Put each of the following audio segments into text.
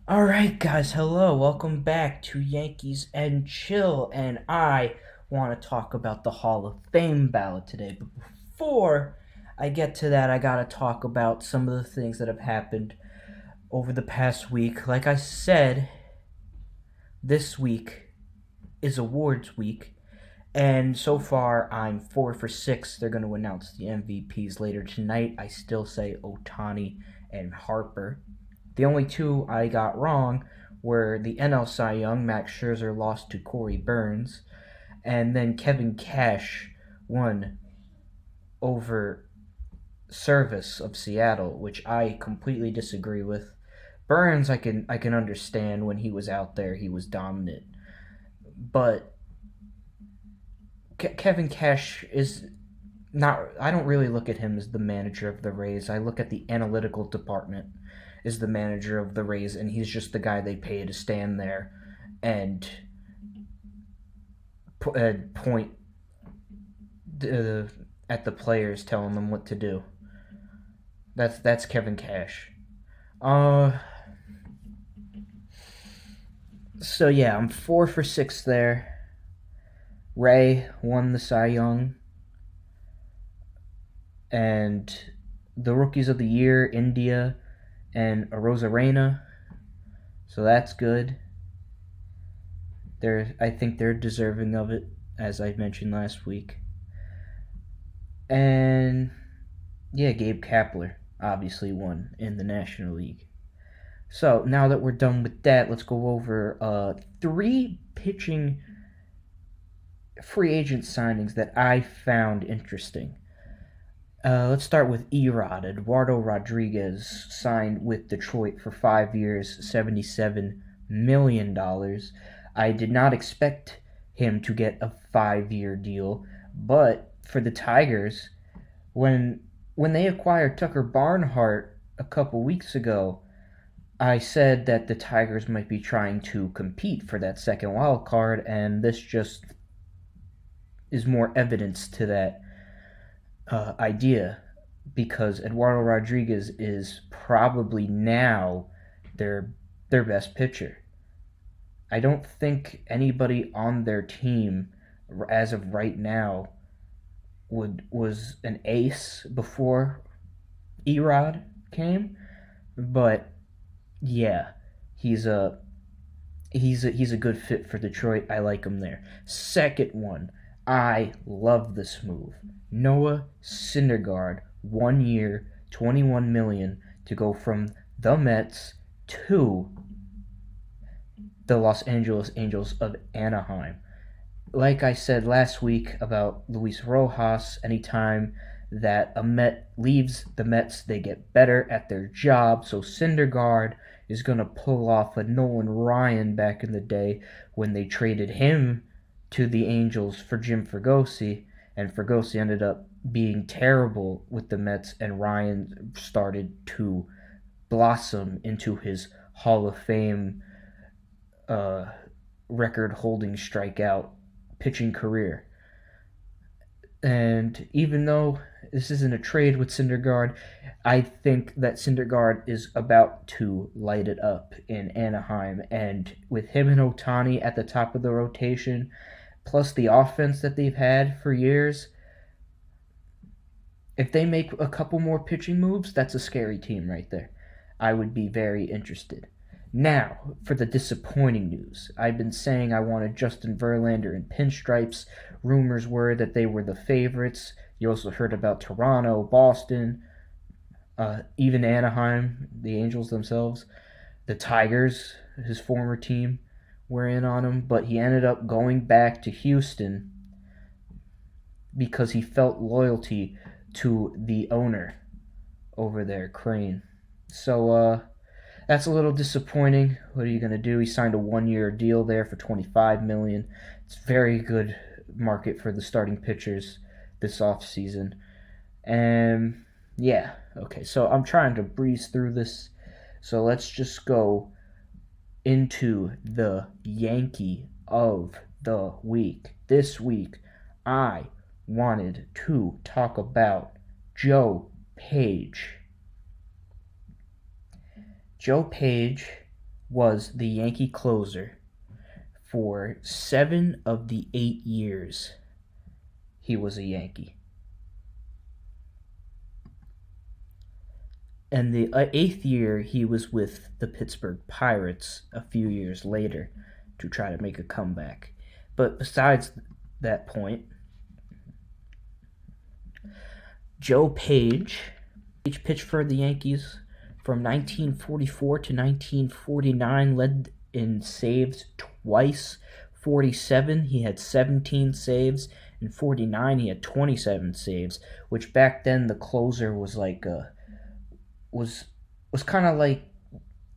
Alright, guys, hello. Welcome back to Yankees and Chill. And I want to talk about the Hall of Fame ballot today. But before I get to that, I got to talk about some of the things that have happened over the past week. Like I said, this week is awards week. And so far, I'm 4 for 6. They're going to announce the MVPs later tonight. I still say Otani and Harper. The only two I got wrong were the NL Cy Young. Max Scherzer lost to Corey Burns, and then Kevin Cash won over Service of Seattle, which I completely disagree with. Burns, I can understand when he was out there, he was dominant, but Kevin Cash is not. I don't really look at him as the manager of the Rays. I look at the analytical department as the manager of the Rays, and he's just the guy they pay to stand there and point uh, at the players, telling them what to do. That's Kevin Cash. Uh, so yeah, I'm 4 for 6 there. Ray won the Cy Young, and the rookies of the year, India and Arozarena. So that's good. I think they're deserving of it, as I mentioned last week. And yeah, Gabe Kapler obviously won in the National League. So now that we're done with that, let's go over 3 pitching free agent signings that I found interesting. Let's start with Erod. Eduardo Rodriguez signed with Detroit for 5 years, $77 million. I did not expect him to get a 5 year deal, but for the Tigers, when when they acquired Tucker Barnhart a couple weeks ago, I said that the Tigers might be trying to compete for that second wild card, and this just is more evidence to that idea, because Eduardo Rodriguez is probably now their their best pitcher. I don't think anybody on their team, as of right now, would was an ace before Erod came, but yeah, he's a he's a good fit for Detroit. I like him there. Second one, I love this move. Noah Syndergaard, 1 year, 21 million to go from the Mets to the Los Angeles Angels of Anaheim. Like I said last week about Luis Rojas, anytime that a Met leaves the Mets, they get better at their job. So Syndergaard is going to pull off a Nolan Ryan back in the day when they traded him to the Angels for Jim Fregosi, and Fregosi ended up being terrible with the Mets, and Ryan started to blossom into his Hall of Fame uh, record holding strikeout pitching career. And even though this isn't a trade with Syndergaard, I think that Syndergaard is about to light it up in Anaheim. And with him and Otani at the top of the rotation, plus the offense that they've had for years, if they make a couple more pitching moves, that's a scary team right there. I would be very interested. Now, for the disappointing news. I've been saying I wanted Justin Verlander in pinstripes. Rumors were that they were the favorites. You also heard about Toronto, Boston, even Anaheim, the Angels themselves. The Tigers, his former team, were in on him, but he ended up going back to Houston because he felt loyalty to the owner over there, Crane. So that's a little disappointing. What are you gonna do? He signed a 1 year deal there for 25 million. It's a very good market for the starting pitchers this offseason. And yeah, okay. So I'm trying to breeze through this. So let's just go into the Yankee of the week. This week, I wanted to talk about Joe Page. Joe Page was the Yankee closer for 7 of the 8 years he was a Yankee. And the 8th year, he was with the Pittsburgh Pirates a few years later to try to make a comeback. But besides that point, Joe Page pitched for the Yankees from 1944 to 1949, led in saves twice. 47, he had 17 saves. In 49, he had 27 saves, which back then the closer was like was kind of like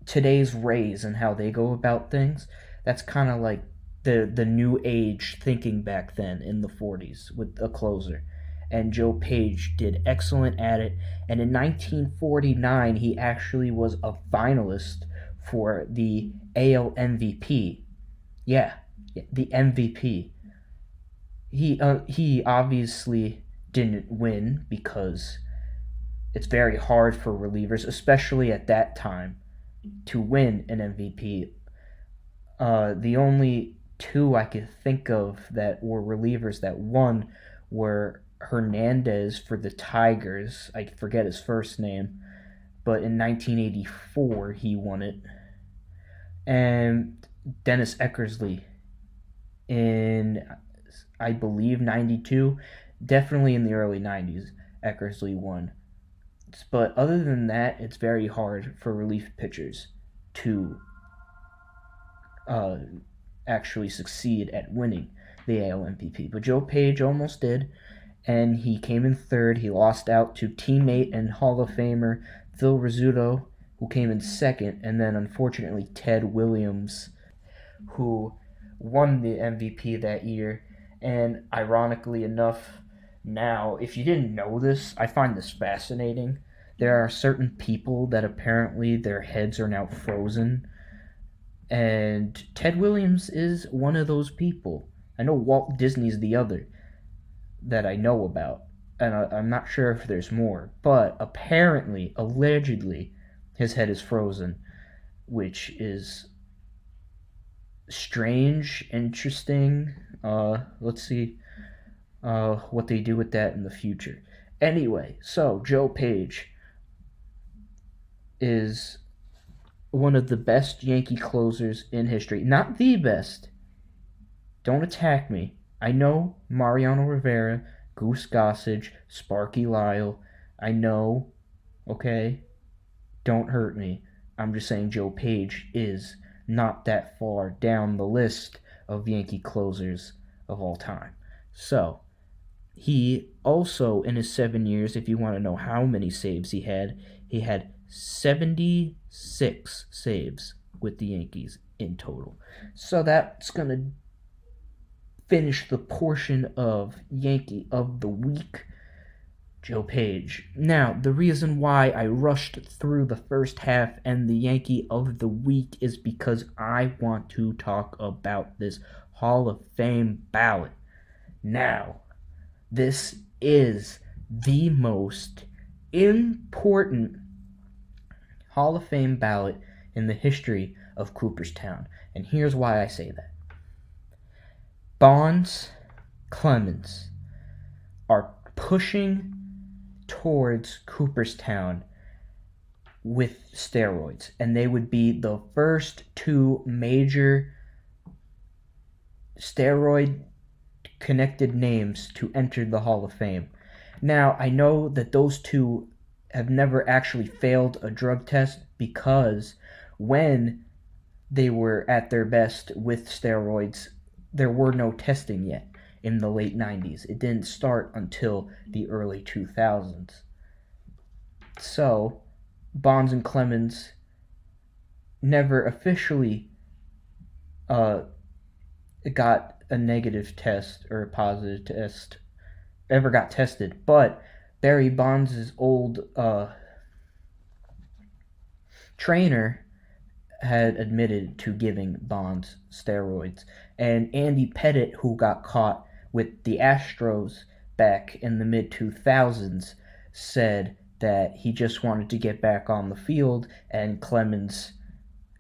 today's Rays and how they go about things. That's kind of like the new age thinking back then in the 40s with a closer. And Joe Page did excellent at it. And in 1949, he actually was a finalist for the AL MVP. Yeah, the MVP. He obviously didn't win because it's very hard for relievers, especially at that time, to win an MVP. The only two I could think of that were relievers that won were Hernandez for the Tigers. I forget his first name, but in 1984 he won it. And Dennis Eckersley in, I believe, 92. Definitely in the early 90s, Eckersley won. But other than that, it's very hard for relief pitchers to actually succeed at winning the AL MVP. But Joe Page almost did, and he came in third. He lost out to teammate and Hall of Famer Phil Rizzuto, who came in second, and then unfortunately Ted Williams, who won the MVP that year. And ironically enough, now, if you didn't know this, I find this fascinating. There are certain people that apparently their heads are now frozen, and Ted Williams is one of those people. I know Walt Disney's the other that I know about, and I'm not sure if there's more, but apparently, allegedly, his head is frozen, which is strange, interesting. Let's see what they do with that in the future. Anyway, so Joe Page is one of the best Yankee closers in history. Not the best. Don't attack me. I know Mariano Rivera, Goose Gossage, Sparky Lyle. I know, okay? Don't hurt me. I'm just saying Joe Page is not that far down the list of Yankee closers of all time. So, he also, in his 7 years, if you want to know how many saves he had 76 saves with the Yankees in total. So that's going to finish the portion of Yankee of the Week, Joe Page. Now, the reason why I rushed through the first half and the Yankee of the Week is because I want to talk about this Hall of Fame ballot. Now, this is the most important Hall of Fame ballot in the history of Cooperstown. And here's why I say that. Bonds, Clemens are pushing towards Cooperstown with steroids, and they would be the first two major steroid connected names to enter the Hall of Fame. Now, I know that those two have never actually failed a drug test because when they were at their best with steroids, there were no testing yet in the late 90s. It didn't start until the early 2000s. So, Bonds and Clemens never officially got a negative test or a positive test, ever got tested, but Barry Bonds' old trainer had admitted to giving Bonds steroids. And Andy Pettitte, who got caught with the Astros back in the mid-2000s, said that he just wanted to get back on the field, and Clemens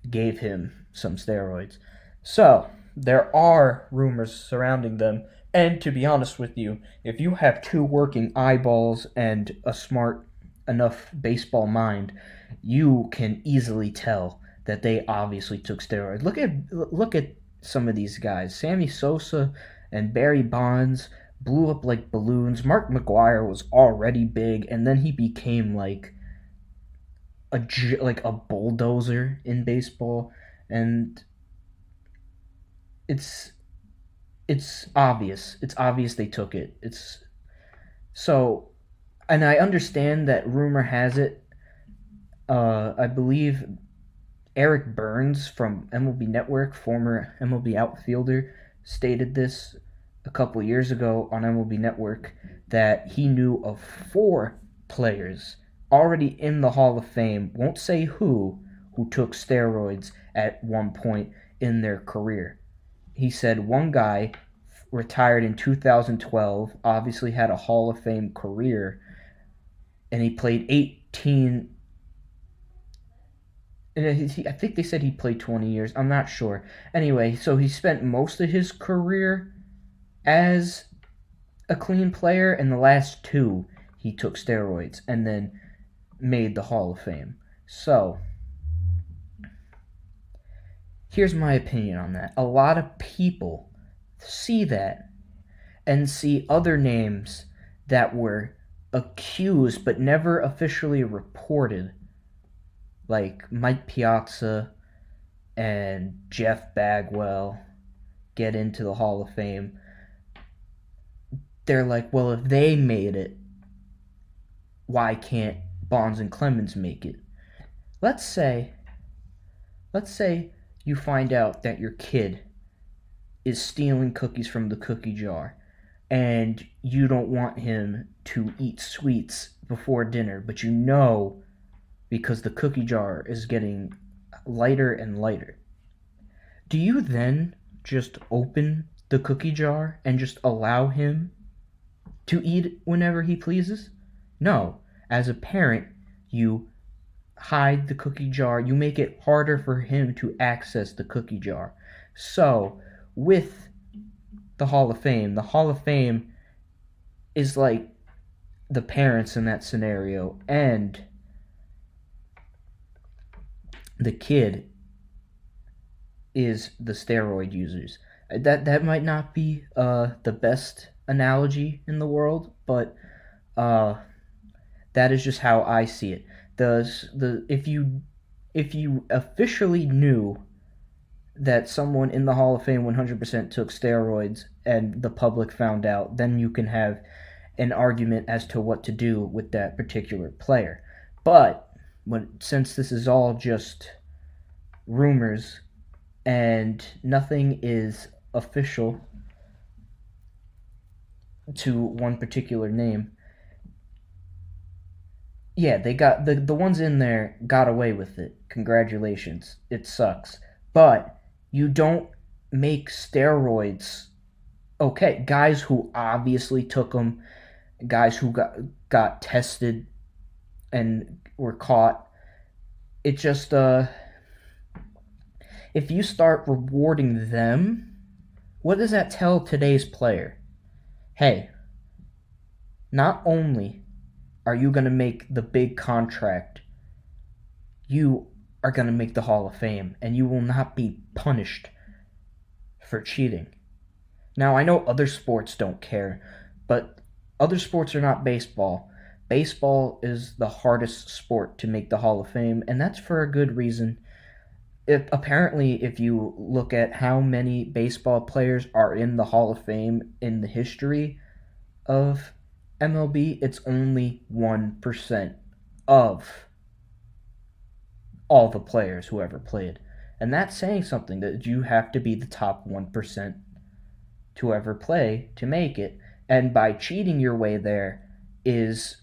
gave him some steroids. So, there are rumors surrounding them. And to be honest with you, if you have two working eyeballs and a smart enough baseball mind, you can easily tell that they obviously took steroids. Look at some of these guys. Sammy Sosa and Barry Bonds blew up like balloons. Mark McGwire was already big, and then he became like a bulldozer in baseball, and it's it's obvious. It's obvious they took it. It's so, and I understand that rumor has it. I believe Eric Burns from MLB Network, former MLB outfielder, stated this a couple years ago on MLB Network that he knew of four players already in the Hall of Fame, won't say who took steroids at one point in their career. He said one guy retired in 2012, obviously had a Hall of Fame career, and he played 18. I think they said he played 20 years. I'm not sure. Anyway, so he spent most of his career as a clean player, and the last two he took steroids and then made the Hall of Fame. So, here's my opinion on that. A lot of people see that and see other names that were accused but never officially reported, like Mike Piazza and Jeff Bagwell, get into the Hall of Fame. They're like, well, if they made it, why can't Bonds and Clemens make it? Let's say, let's say you find out that your kid is stealing cookies from the cookie jar, and you don't want him to eat sweets before dinner, but you know because the cookie jar is getting lighter and lighter. Do you then just open the cookie jar and just allow him to eat whenever he pleases? No. As a parent, you hide the cookie jar. You make it harder for him to access the cookie jar. So, with the Hall of Fame is like the parents in that scenario, and the kid is the steroid users. That might not be the best analogy in the world, but uh, that is just how I see it. The if you officially knew that someone in the Hall of Fame 100% took steroids and the public found out, then you can have an argument as to what to do with that particular player. But since this is all just rumors and nothing is official to one particular name, yeah, they got the ones in there got away with it. Congratulations. It sucks. But you don't make steroids okay. Guys who obviously took them, guys who got tested and were caught. It just if you start rewarding them, what does that tell today's player? Hey, not only are you going to make the big contract, you are going to make the Hall of Fame, and you will not be punished for cheating. Now, I know other sports don't care, but other sports are not baseball. Baseball is the hardest sport to make the Hall of Fame, and that's for a good reason. Apparently, if you look at how many baseball players are in the Hall of Fame in the history of MLB, it's only 1% of all the players who ever played. And that's saying something, that you have to be the top 1% to ever play to make it. And by cheating your way there is,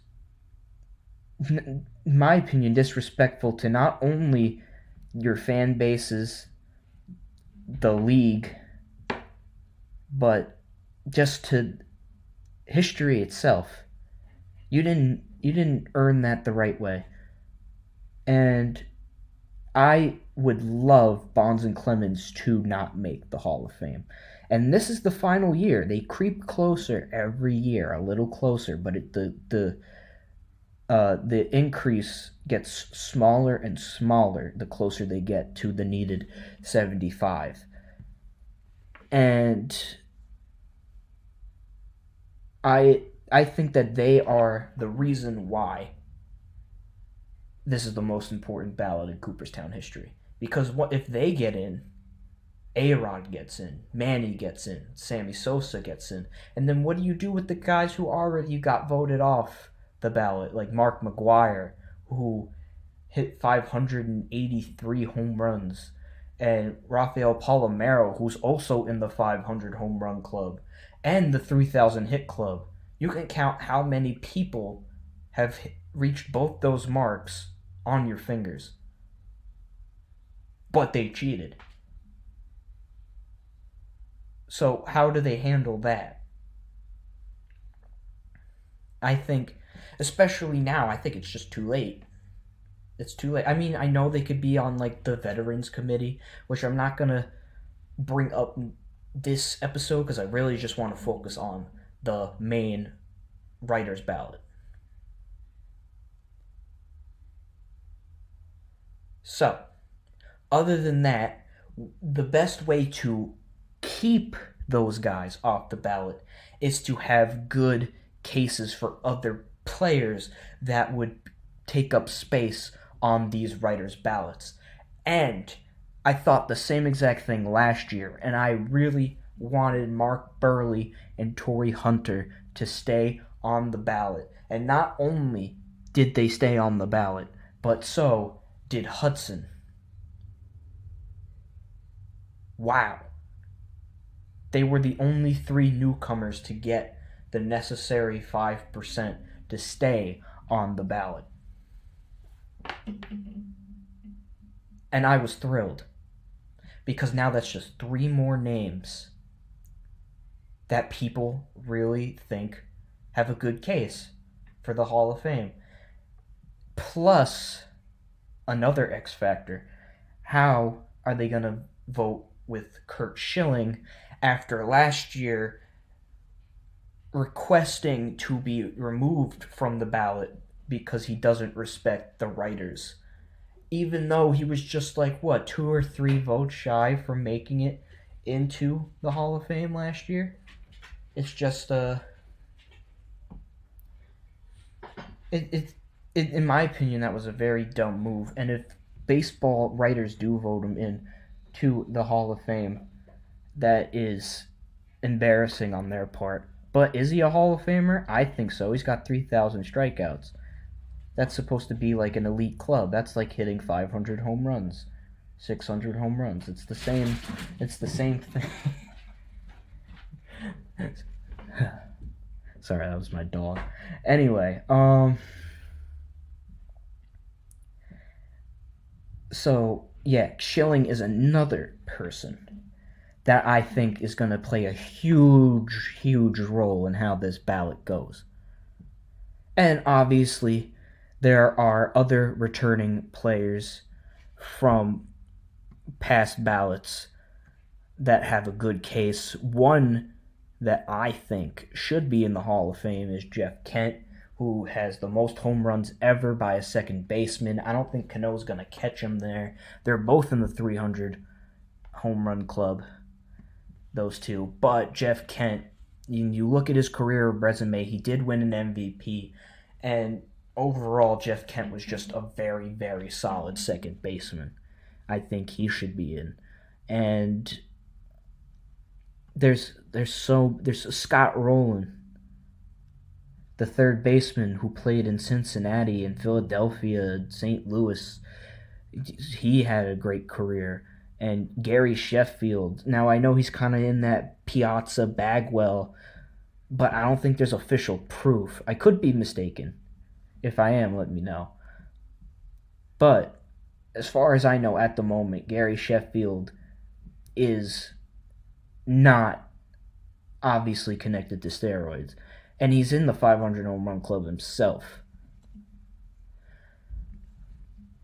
in my opinion, disrespectful to not only your fan bases, the league, but just to history itself. You didn't earn that the right way. And I would love Bonds and Clemens to not make the Hall of Fame. And this is the final year. They creep closer every year, a little closer, but the increase gets smaller and smaller the closer they get to the needed 75. And I think that they are the reason why this is the most important ballot in Cooperstown history. Because what if they get in, A-Rod gets in, Manny gets in, Sammy Sosa gets in, and then what do you do with the guys who already got voted off the ballot, like Mark McGwire, who hit 583 home runs, and Rafael Palomero, who's also in the 500 home run club and the 3,000 hit club. You can count how many people have reached both those marks on your fingers. But they cheated. So, how do they handle that? I think, especially now, I think it's just too late. It's too late. I mean, I know they could be on like the Veterans Committee, which I'm not gonna bring up this episode because I really just want to focus on the main writer's ballot. So, other than that, the best way to keep those guys off the ballot is to have good cases for other players that would take up space on these writers' ballots. And I thought the same exact thing last year, and I really wanted Mark Burley and Torrey Hunter to stay on the ballot. And not only did they stay on the ballot, but so did Hudson. Wow. They were the only three newcomers to get the necessary 5% to stay on the ballot. And I was thrilled because now that's just three more names that people really think have a good case for the Hall of Fame. Plus, another X factor, how are they going to vote with Curt Schilling after last year requesting to be removed from the ballot because he doesn't respect the writers? Even though he was just like, what, 2 or 3 votes shy from making it into the Hall of Fame last year? It's just, in my opinion, that was a very dumb move. And if baseball writers do vote him in to the Hall of Fame, that is embarrassing on their part. But is he a Hall of Famer? I think so. He's got 3,000 strikeouts. That's supposed to be like an elite club. That's like hitting 500 home runs, 600 home runs. It's the same. It's the same thing. Sorry, that was my dog. Anyway, so yeah, Schilling is another person that I think is going to play a huge, huge role in how this ballot goes. And obviously, there are other returning players from past ballots that have a good case. One that I think should be in the Hall of Fame is Jeff Kent, who has the most home runs ever by a second baseman. I don't think Cano's going to catch him there. They're both in the 300 home run club, those two. But Jeff Kent, you look at his career resume, he did win an MVP, and overall, Jeff Kent was just a very, very solid second baseman. I think he should be in. And there's Scott Rowland, the third baseman who played in Cincinnati and Philadelphia, St. Louis. He had a great career. And Gary Sheffield. Now, I know he's kind of in that Piazza Bagwell, but I don't think there's official proof. I could be mistaken. If I am, let me know. But as far as I know at the moment, Gary Sheffield is not obviously connected to steroids. And he's in the 500 home run club himself.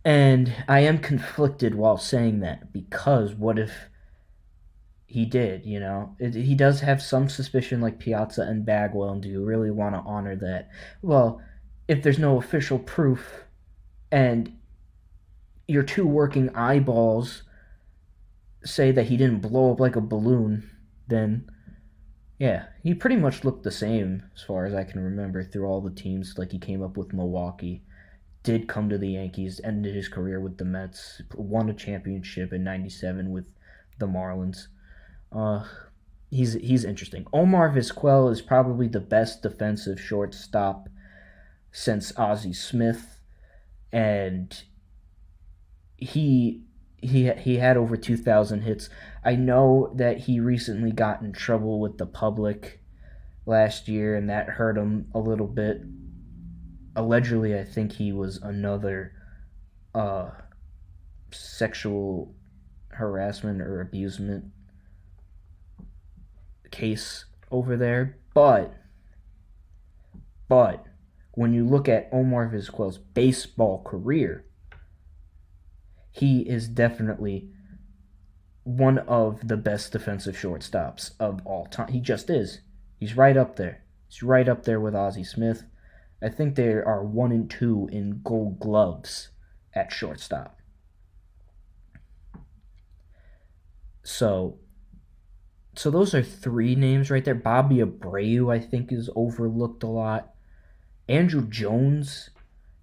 And I am conflicted while saying that because what if he did, you know? He does have some suspicion like Piazza and Bagwell, and do you really want to honor that? Well, if there's no official proof and your two working eyeballs say that he didn't blow up like a balloon, then yeah, he pretty much looked the same as far as I can remember through all the teams. Like he came up with Milwaukee, did come to the Yankees, ended his career with the Mets, won a championship in '97 with the Marlins. Uh, he's interesting. Omar Vizquel is probably the best defensive shortstop since Ozzie Smith, and he had over 2,000 hits. I know that he recently got in trouble with the public last year, and that hurt him a little bit. Allegedly, I think he was another uh, sexual harassment or abusement case over there. But when you look at Omar Vizquel's baseball career, he is definitely one of the best defensive shortstops of all time. He just is. He's right up there. He's right up there with Ozzie Smith. I think they are 1 and 2 in Gold Gloves at shortstop. So, so those are three names right there. Bobby Abreu, I think, is overlooked a lot. Andrew Jones.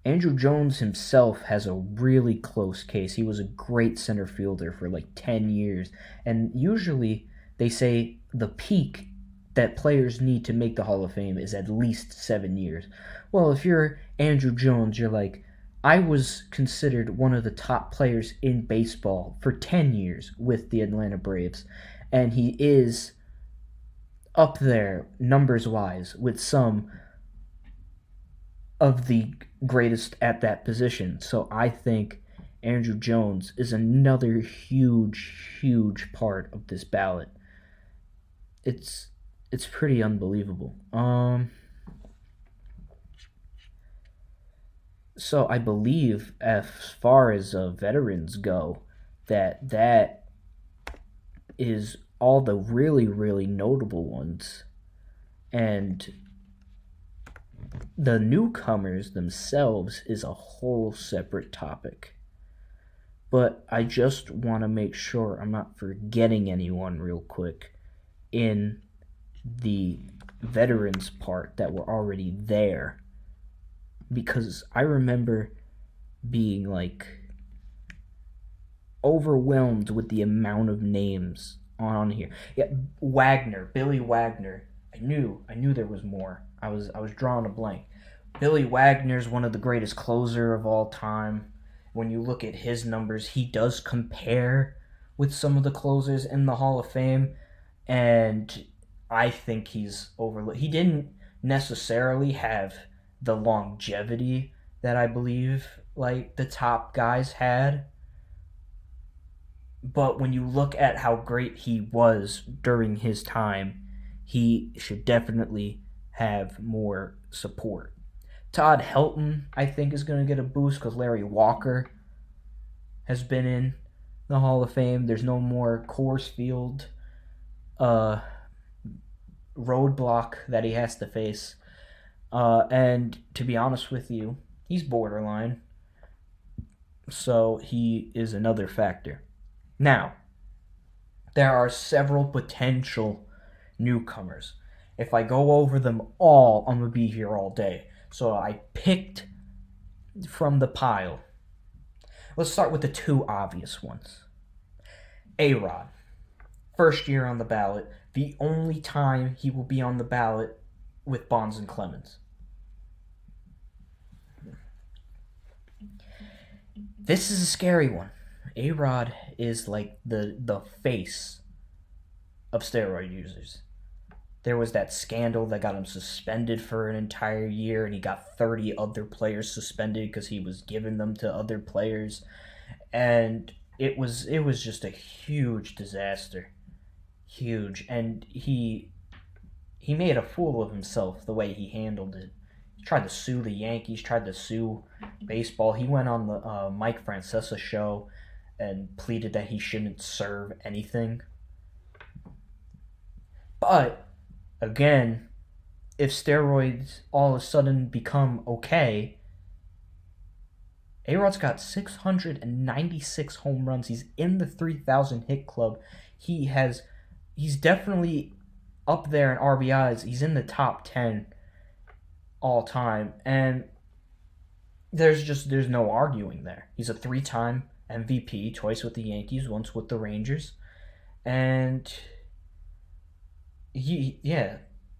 Andrew Jones himself has a really close case. He was a great center fielder for like 10 years. And usually they say the peak that players need to make the Hall of Fame is at least 7 years. Well, if you're Andrew Jones, you're like, I was considered one of the top players in baseball for 10 years with the Atlanta Braves. And he is up there, numbers wise, with some of the greatest at that position. So I think Andrew Jones is another huge part of this ballot. It's it's pretty unbelievable. So I believe as far as veterans go, that is all the really notable ones, and the newcomers themselves is a whole separate topic. But I just want to make sure I'm not forgetting anyone real quick in the veterans part that were already there, because I remember being like overwhelmed with the amount of names on here. Yeah, Wagner, Billy Wagner. I knew there was more. I was drawing a blank. Billy Wagner's one of the greatest closer of all time. When you look at his numbers, he does compare with some of the closers in the Hall of Fame, and I think he's overlooked. He didn't necessarily have the longevity that I believe like the top guys had, but when you look at how great he was during his time, he should definitely have more support. Todd Helton, I think, is going to get a boost because Larry Walker has been in the Hall of Fame. There's no more Coors Field uh, roadblock that he has to face. And to be honest with you, he's borderline. So he is another factor. Now, there are several potential newcomers. If I go over them all, I'm going to be here all day. So I picked from the pile. Let's start with the two obvious ones. A-Rod, first year on the ballot, the only time he will be on the ballot with Bonds and Clemens. This is a scary one. A-Rod is like the face of steroid users. There was that scandal that got him suspended for an entire year, and he got 30 other players suspended because he was giving them to other players, and it was just a huge disaster, huge, and he made a fool of himself the way he handled it. tried to sue the Yankees, tried to sue baseball. He went on the Mike Francesa show and pleaded that he shouldn't serve anything. But again, if steroids all of a sudden become okay, A-Rod's got 696 home runs. He's in the 3,000 hit club. He's definitely up there in RBIs. He's in the top 10 all time, and there's no arguing there. He's a 3-time MVP, twice with the Yankees, once with the Rangers, and yeah,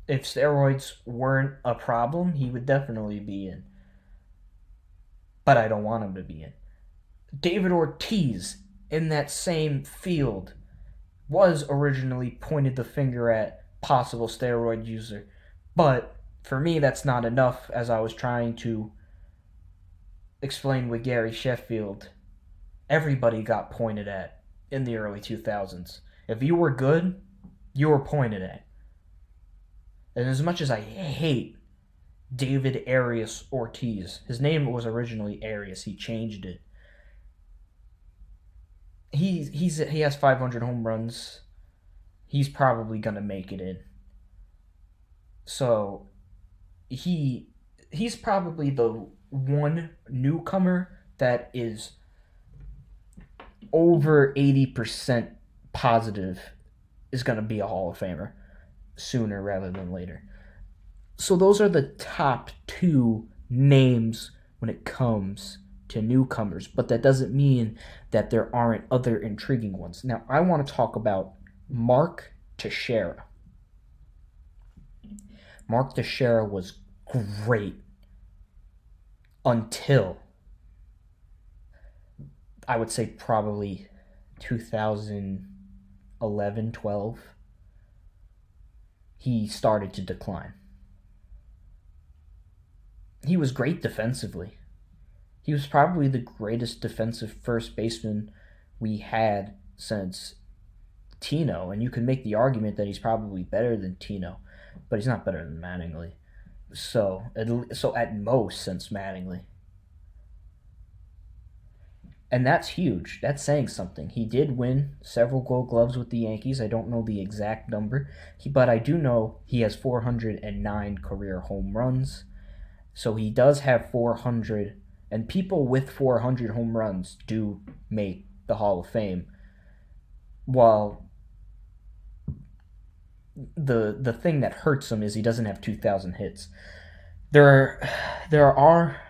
if steroids weren't a problem, he would definitely be in. But I don't want him to be in. David Ortiz in that same field was originally pointed the finger at possible steroid user, but for me that's not enough. As I was trying to explain with Gary Sheffield, everybody got pointed at in the early 2000s. If you were good, you were pointed at. And as much as I hate David Arias Ortiz, his name was originally Arias, he changed it. He has 500 home runs. He's probably gonna make it in. So he's probably the one newcomer that is over 80% positive is going to be a Hall of Famer sooner rather than later. So those are the top two names when it comes to newcomers, but that doesn't mean that there aren't other intriguing ones. Now, I want to talk about Mark Teixeira. Mark Teixeira was great until I would say probably 2011, 12. He started to decline. He was great defensively. He was probably the greatest defensive first baseman we had since Tino, and you can make the argument that he's probably better than Tino, but he's not better than Mattingly. So at most since Mattingly. And that's huge. That's saying something. He did win several Gold Gloves with the Yankees. I don't know the exact number, but I do know he has 409 career home runs. So he does have 400, and people with 400 home runs do make the Hall of Fame. While the thing that hurts him is he doesn't have 2,000 hits. There are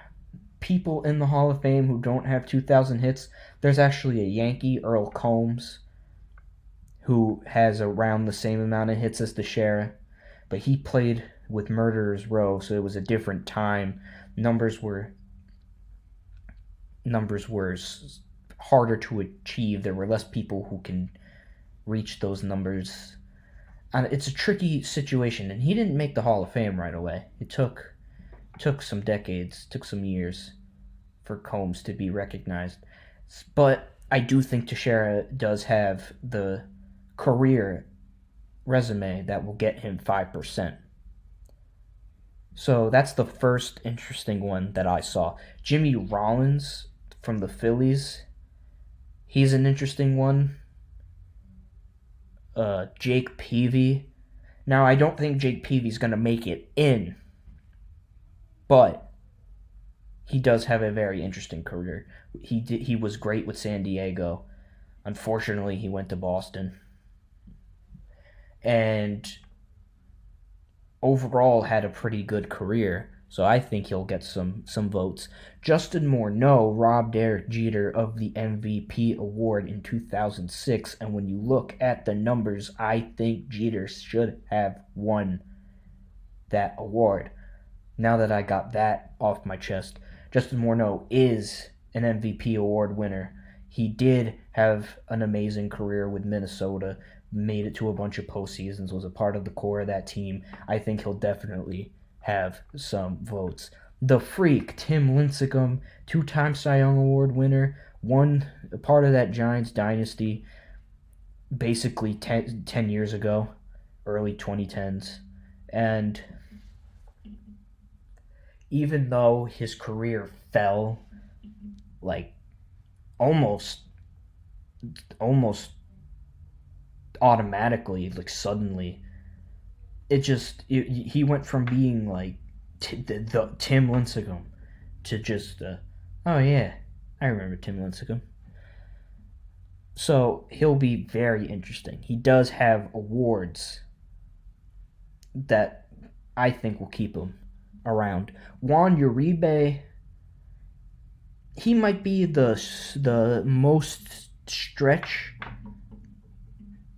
people in the Hall of Fame who don't have 2,000 hits. There's actually a Yankee, Earl Combs, who has around the same amount of hits as Teixeira, but he played with Murderers Row, so it was a different time. Numbers were harder to achieve. There were less people who can reach those numbers. And it's a tricky situation, and he didn't make the Hall of Fame right away. It took some decades, took some years for Combs to be recognized. But I do think Teixeira does have the career resume that will get him 5%. So that's the first interesting one that I saw. Jimmy Rollins from the Phillies, he's an interesting one. Jake Peavy. Now, I don't think Jake Peavy's going to make it in, but he does have a very interesting career. He was great with San Diego. Unfortunately, he went to Boston. And overall had a pretty good career, so I think he'll get some votes. Justin Morneau robbed Derek Jeter of the MVP award in 2006, and when you look at the numbers, I think Jeter should have won that award. Now that I got that off my chest, Justin Morneau is an MVP award winner. He did have an amazing career with Minnesota, made it to a bunch of postseasons, was a part of the core of that team. I think he'll definitely have some votes. The Freak, Tim Lincecum, 2-time Cy Young Award winner, won a part of that Giants dynasty basically 10 years ago, early 2010s. And even though his career fell like almost almost automatically, like suddenly, he went from being like the Tim Lincecum to just oh yeah, I remember Tim Lincecum. So he'll be very interesting. He does have awards that I think will keep him around. Juan Uribe, he might be the most stretch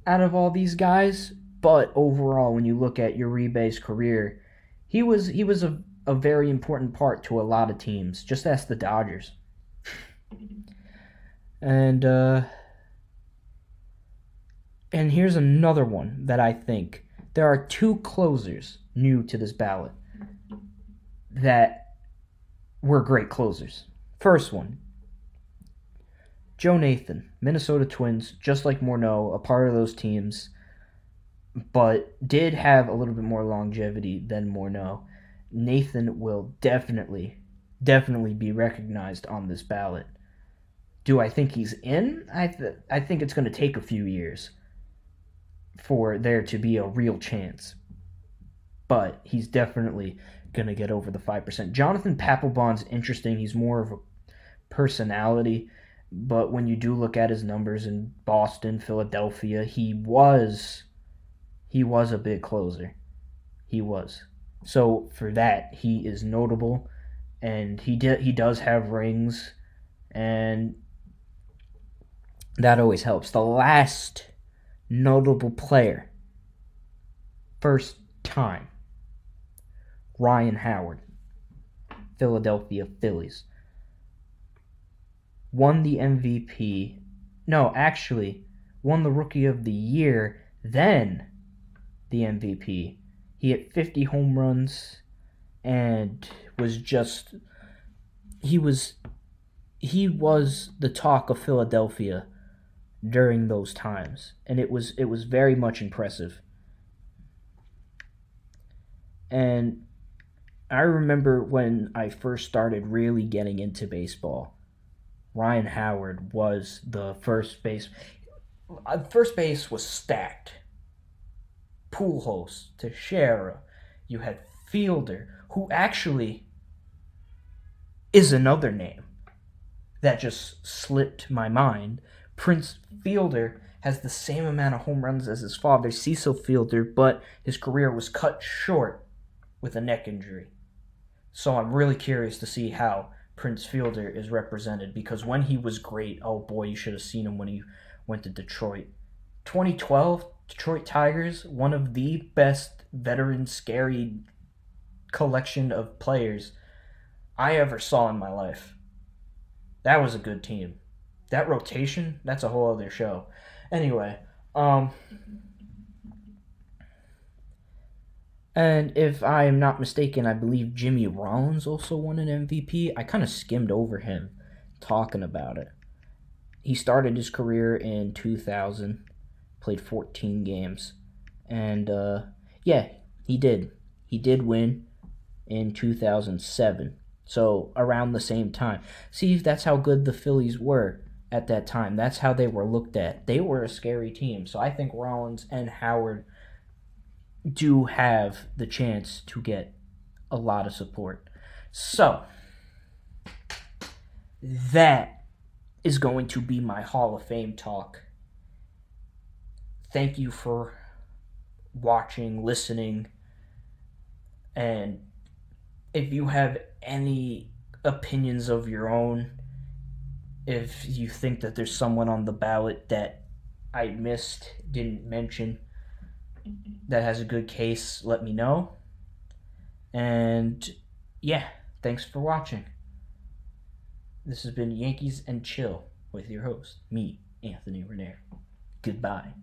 out of all these guys, but overall, when you look at Uribe's career, he was a very important part to a lot of teams. Just ask the Dodgers. And and here's another one that I think there are two closers new to this ballot that were great closers. First one, Joe Nathan, Minnesota Twins, just like Morneau, a part of those teams, but did have a little bit more longevity than Morneau. Nathan will definitely be recognized on this ballot. Do I think he's in? I think it's going to take a few years for there to be a real chance. But he's definitely going to get over the 5%. Jonathan Papelbon's interesting. He's more of a personality. But when you do look at his numbers in Boston, Philadelphia, he was a big closer. He was. So for that, he is notable, and he does have rings, and that always helps. The last notable player, first time, Ryan Howard, Philadelphia Phillies. Won the MVP. No, actually, won the Rookie of the Year, then the MVP. He hit 50 home runs and was just he was the talk of Philadelphia during those times, and it was very much impressive. And I remember when I first started really getting into baseball, Ryan Howard was the first base. First base was stacked. Pujols, Teixeira, you had Fielder, who actually is another name that just slipped my mind. Prince Fielder has the same amount of home runs as his father, Cecil Fielder, but his career was cut short with a neck injury. So I'm really curious to see how Prince Fielder is represented, because when he was great, oh boy, you should have seen him when he went to Detroit. 2012, Detroit Tigers, one of the best veteran scary collection of players I ever saw in my life. That was a good team. That rotation, that's a whole other show. Anyway, and if I am not mistaken, I believe Jimmy Rollins also won an MVP. I kind of skimmed over him talking about it. He started his career in 2000, played 14 games, and yeah, he did. He did win in 2007, so around the same time. See, that's how good the Phillies were at that time. That's how they were looked at. They were a scary team, so I think Rollins and Howard do have the chance to get a lot of support. So, that is going to be my Hall of Fame talk. Thank you for watching, listening, and if you have any opinions of your own, if you think that there's someone on the ballot that I missed, didn't mention, that has a good case, let me know. And yeah, thanks for watching. This has been Yankees and Chill with your host, me, Anthony Renair. Goodbye.